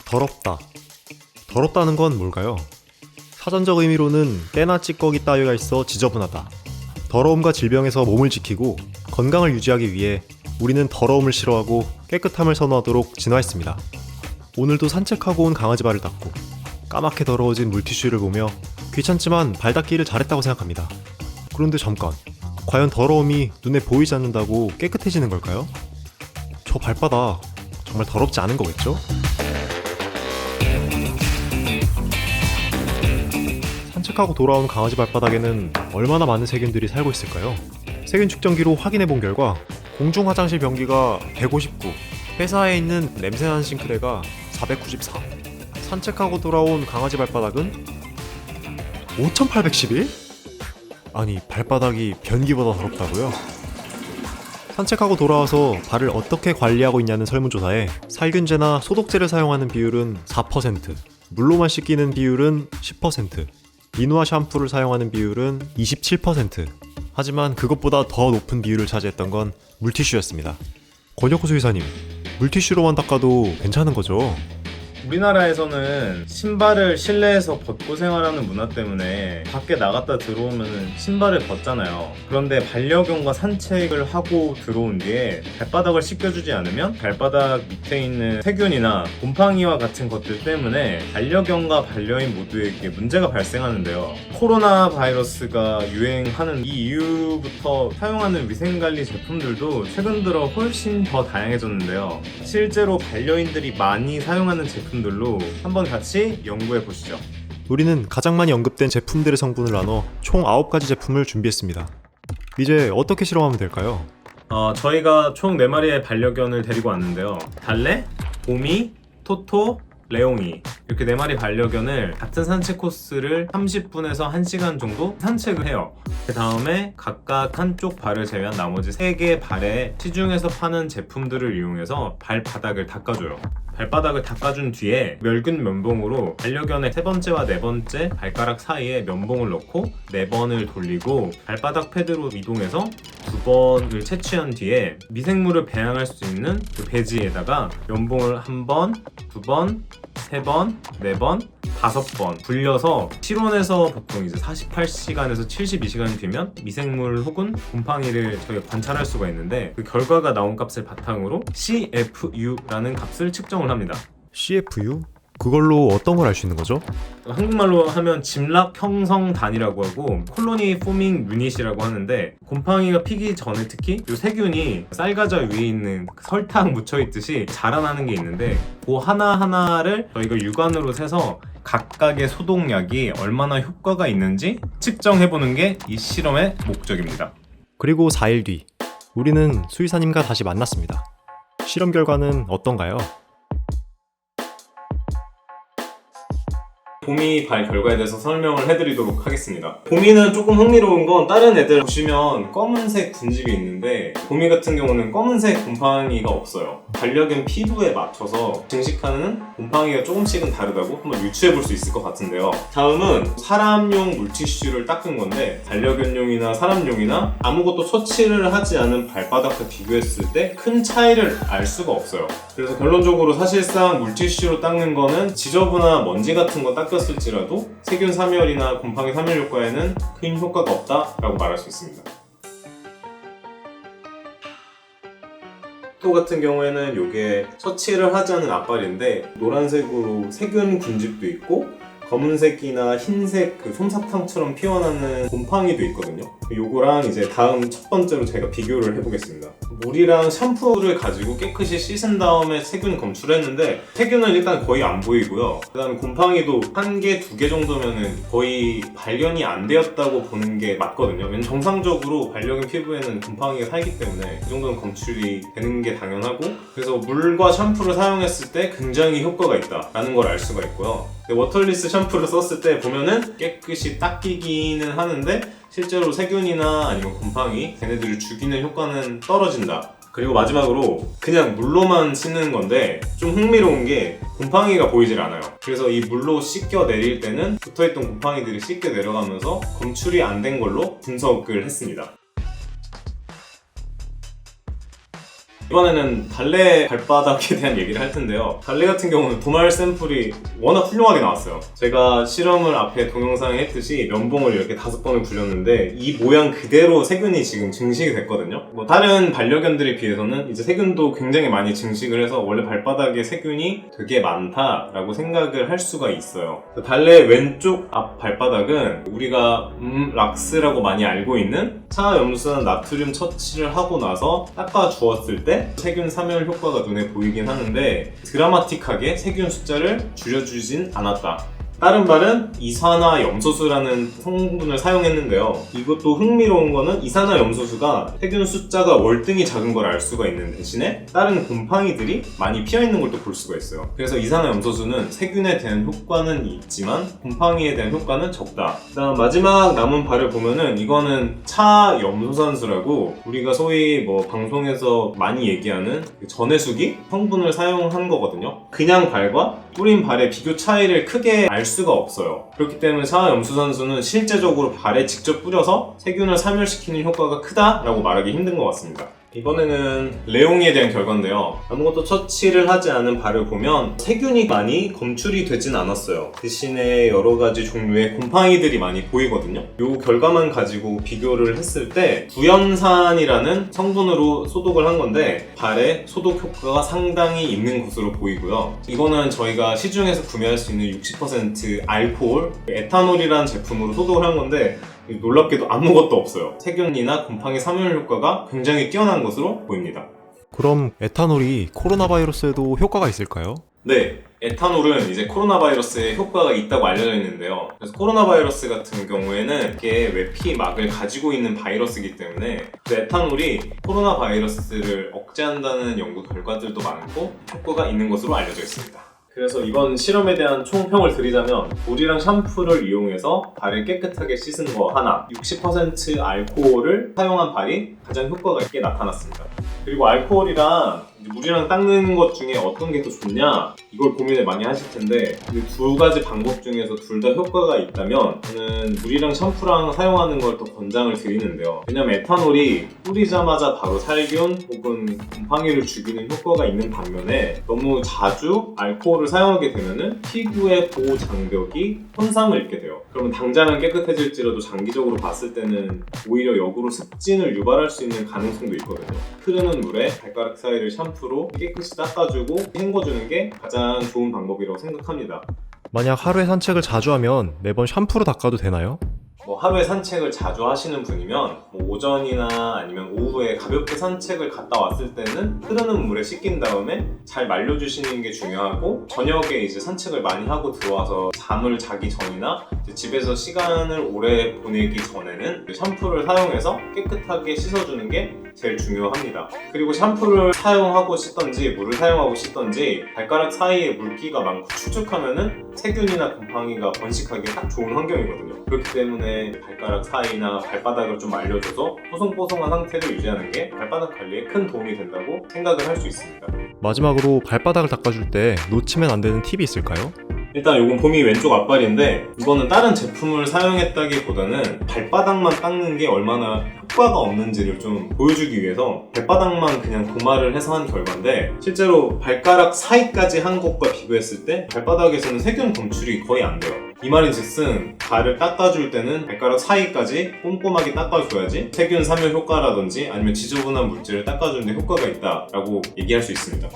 더럽다. 더럽다는 건 뭘까요? 사전적 의미로는 때나 찌꺼기 따위가 있어 지저분하다. 더러움과 질병에서 몸을 지키고 건강을 유지하기 위해 우리는 더러움을 싫어하고 깨끗함을 선호하도록 진화했습니다. 오늘도 산책하고 온 강아지 발을 닦고 까맣게 더러워진 물티슈를 보며 귀찮지만 발 닦기를 잘했다고 생각합니다. 그런데 잠깐, 과연 더러움이 눈에 보이지 않는다고 깨끗해지는 걸까요? 저 발바닥 정말 더럽지 않은 거겠죠? 산책하고 돌아온 강아지 발바닥에는 얼마나 많은 세균들이 살고 있을까요? 세균 측정기로 확인해 본 결과 공중 화장실 변기가 159, 회사에 있는 냄새나는 싱크대가 494, 산책하고 돌아온 강아지 발바닥은 5811? 아니, 발바닥이 변기보다 더럽다고요? 산책하고 돌아와서 발을 어떻게 관리하고 있냐는 설문조사에 살균제나 소독제를 사용하는 비율은 4%, 물로만 씻기는 비율은 10%, 리누아 샴푸를 사용하는 비율은 27%. 하지만 그것보다 더 높은 비율을 차지했던 건 물티슈였습니다. 권혁호 수의사님, 물티슈로만 닦아도 괜찮은 거죠? 우리나라에서는 신발을 실내에서 벗고 생활하는 문화 때문에 밖에 나갔다 들어오면 신발을 벗잖아요. 그런데 반려견과 산책을 하고 들어온 뒤에 발바닥을 씻겨주지 않으면 발바닥 밑에 있는 세균이나 곰팡이와 같은 것들 때문에 반려견과 반려인 모두에게 문제가 발생하는데요. 코로나 바이러스가 유행하는 이 이후부터 사용하는 위생관리 제품들도 최근 들어 훨씬 더 다양해졌는데요. 실제로 반려인들이 많이 사용하는 제품들로 한번 같이 연구해 보시죠. 우리는 가장 많이 언급된 제품들의 성분을 나눠 총 9가지 제품을 준비했습니다. 이제 어떻게 실험하면 될까요? 저희가 총 4마리의 반려견을 데리고 왔는데요. 달래, 보미, 토토, 레옹이, 이렇게 4마리 반려견을 같은 산책 코스를 30분에서 1시간 정도 산책을 해요. 그 다음에 각각 한쪽 발을 제외한 나머지 3개 발에 시중에서 파는 제품들을 이용해서 발바닥을 닦아줘요. 발바닥을 닦아준 뒤에 멸균 면봉으로 반려견의 3번째와 4번째 발가락 사이에 면봉을 넣고 4번을 돌리고 발바닥 패드로 이동해서 2번을 채취한 뒤에 미생물을 배양할 수 있는 그 배지에다가 면봉을 1번, 2번, 3번, 4번, 5번 불려서 실온에서 보통 이제 48시간에서 72시간 뒤면 미생물 혹은 곰팡이를 저희가 관찰할 수가 있는데 그 결과가 나온 값을 바탕으로 CFU라는 값을 측정을 합니다. CFU? 그걸로 어떤 걸 알 수 있는 거죠? 한국말로 하면 짐락 형성 단위라고 하고 콜로니 포밍 유닛이라고 하는데 곰팡이가 피기 전에 특히 이 세균이 쌀과자 위에 있는 설탕 묻혀있듯이 자라나는 게 있는데 그 하나하나를 저희가 육안으로 세서 각각의 소독약이 얼마나 효과가 있는지 측정해보는 게 이 실험의 목적입니다. 그리고 4일 뒤, 우리는 수의사님과 다시 만났습니다. 실험 결과는 어떤가요? 보미 발 결과에 대해서 설명을 해드리도록 하겠습니다. 보미는 조금 흥미로운 건 다른 애들 보시면 검은색 군집이 있는데 보미 같은 경우는 검은색 곰팡이가 없어요. 반려견 피부에 맞춰서 증식하는 곰팡이가 조금씩은 다르다고 한번 유추해 볼 수 있을 것 같은데요. 다음은 사람용 물티슈를 닦은 건데 반려견용이나 사람용이나 아무것도 처치를 하지 않은 발바닥과 비교했을 때 큰 차이를 알 수가 없어요. 그래서 결론적으로 사실상 물티슈로 닦는 거는 지저분한 먼지 같은 거 닦았을지라도 세균 사멸이나 곰팡이 사멸 효과에는 큰 효과가 없다라고 말할 수 있습니다. 토 같은 경우에는 이게 처치를 하지 않은 앞발인데 노란색으로 세균 군집도 있고 검은색이나 흰색 그 솜사탕처럼 피어나는 곰팡이도 있거든요. 요거랑 이제 다음 첫 번째로 제가 비교를 해보겠습니다. 물이랑 샴푸를 가지고 깨끗이 씻은 다음에 세균 검출했는데 세균은 일단 거의 안 보이고요. 그 다음에 곰팡이도 1개, 2개 정도면은 거의 발견이 안 되었다고 보는 게 맞거든요. 왜냐면 정상적으로 반려견 피부에는 곰팡이가 살기 때문에 그 정도는 검출이 되는 게 당연하고 그래서 물과 샴푸를 사용했을 때 굉장히 효과가 있다라는 걸 알 수가 있고요. 워터리스 샴푸를 썼을 때 보면은 깨끗이 닦이기는 하는데 실제로 세균이나 아니면 곰팡이 걔네들을 죽이는 효과는 떨어진다. 그리고 마지막으로 그냥 물로만 씻는 건데 좀 흥미로운 게 곰팡이가 보이질 않아요. 그래서 이 물로 씻겨 내릴 때는 붙어있던 곰팡이들이 씻겨 내려가면서 검출이 안 된 걸로 분석을 했습니다. 이번에는 달래 발바닥에 대한 얘기를 할 텐데요. 달래 같은 경우는 도말 샘플이 워낙 훌륭하게 나왔어요. 제가 실험을 앞에 동영상에 했듯이 면봉을 이렇게 5번을 굴렸는데 이 모양 그대로 세균이 지금 증식이 됐거든요. 뭐 다른 반려견들에 비해서는 이제 세균도 굉장히 많이 증식을 해서 원래 발바닥에 세균이 되게 많다라고 생각을 할 수가 있어요. 달래 왼쪽 앞 발바닥은 우리가 락스라고 많이 알고 있는 차염수산 나트륨 처치를 하고 나서 닦아 주었을 때 세균 사멸 효과가 눈에 보이긴 하는데 드라마틱하게 세균 숫자를 줄여주진 않았다. 다른 발은 이산화염소수라는 성분을 사용했는데요. 이것도 흥미로운 거는 이산화염소수가 세균 숫자가 월등히 작은 걸 알 수가 있는 대신에 다른 곰팡이들이 많이 피어있는 걸 또 볼 수가 있어요. 그래서 이산화염소수는 세균에 대한 효과는 있지만 곰팡이에 대한 효과는 적다. 그다음 마지막 남은 발을 보면은 이거는 차염소산수라고 우리가 소위 뭐 방송에서 많이 얘기하는 전해수기 성분을 사용한 거거든요. 그냥 발과 뿌린 발의 비교 차이를 크게 알 수가 없어요. 그렇기 때문에 차염수산수는 실제적으로 발에 직접 뿌려서 세균을 사멸시키는 효과가 크다라고 말하기 힘든 것 같습니다. 이번에는 레옹에 대한 결과인데요. 아무것도 처치를 하지 않은 발을 보면 세균이 많이 검출이 되진 않았어요. 대신에 여러 가지 종류의 곰팡이들이 많이 보이거든요. 이 결과만 가지고 비교를 했을 때 구연산이라는 성분으로 소독을 한 건데 발에 소독 효과가 상당히 있는 것으로 보이고요. 이거는 저희가 시중에서 구매할 수 있는 60% 알코올, 에탄올이라는 제품으로 소독을 한 건데 놀랍게도 아무것도 없어요. 세균이나 곰팡이 사멸 효과가 굉장히 뛰어난 것으로 보입니다. 그럼 에탄올이 코로나 바이러스에도 효과가 있을까요? 네, 에탄올은 이제 코로나 바이러스에 효과가 있다고 알려져 있는데요. 그래서 코로나 바이러스 같은 경우에는 이게 외피막을 가지고 있는 바이러스이기 때문에 그 에탄올이 코로나 바이러스를 억제한다는 연구 결과들도 많고 효과가 있는 것으로 알려져 있습니다. 그래서 이번 실험에 대한 총평을 드리자면 물이랑 샴푸를 이용해서 발을 깨끗하게 씻은 거 하나, 60% 알코올을 사용한 발이 가장 효과가 있게 나타났습니다. 그리고 알코올이랑 물이랑 닦는 것 중에 어떤 게 더 좋냐 이걸 고민을 많이 하실 텐데 이 두 가지 방법 중에서 둘 다 효과가 있다면 저는 물이랑 샴푸랑 사용하는 걸 더 권장을 드리는데요. 왜냐면 에탄올이 뿌리자마자 바로 살균 혹은 곰팡이를 죽이는 효과가 있는 반면에 너무 자주 알코올을 사용하게 되면은 피부의 보호 장벽이 손상을 입게 돼요. 그러면 당장은 깨끗해질지라도 장기적으로 봤을 때는 오히려 역으로 습진을 유발할 수 있는 가능성도 있거든요. 흐르는 물에 발가락 사이를 샴푸로 깨끗이 닦아주고 헹궈주는 게 가장 좋은 방법이라고 생각합니다. 만약 하루에 산책을 자주 하면 매번 샴푸로 닦아도 되나요? 뭐 하루에 산책을 자주 하시는 분이면 뭐 오전이나 아니면 오후에 가볍게 산책을 갔다 왔을 때는 흐르는 물에 씻긴 다음에 잘 말려주시는 게 중요하고 저녁에 이제 산책을 많이 하고 들어와서 잠을 자기 전이나 이제 집에서 시간을 오래 보내기 전에는 샴푸를 사용해서 깨끗하게 씻어주는 게 제일 중요합니다. 그리고 샴푸를 사용하고 씻던지 물을 사용하고 씻던지 발가락 사이에 물기가 많고 축축하면은 세균이나 곰팡이가 번식하기 딱 좋은 환경이거든요. 그렇기 때문에 발가락 사이나 발바닥을 좀 말려줘서 뽀송뽀송한 상태를 유지하는 게 발바닥 관리에 큰 도움이 된다고 생각을 할 수 있습니다. 마지막으로 발바닥을 닦아줄 때 놓치면 안 되는 팁이 있을까요? 일단 이건 봄이 왼쪽 앞발인데 이거는 다른 제품을 사용했다기보다는 발바닥만 닦는 게 얼마나 효과가 없는지를 좀 보여주기 위해서 발바닥만 그냥 도마를 해서 한 결과인데 실제로 발가락 사이까지 한 것과 비교했을 때 발바닥에서는 세균 검출이 거의 안 돼요. 이 말인즉슨 발을 닦아줄 때는 발가락 사이까지 꼼꼼하게 닦아줘야지 세균 사멸 효과라든지 아니면 지저분한 물질을 닦아주는 데 효과가 있다라고 얘기할 수 있습니다.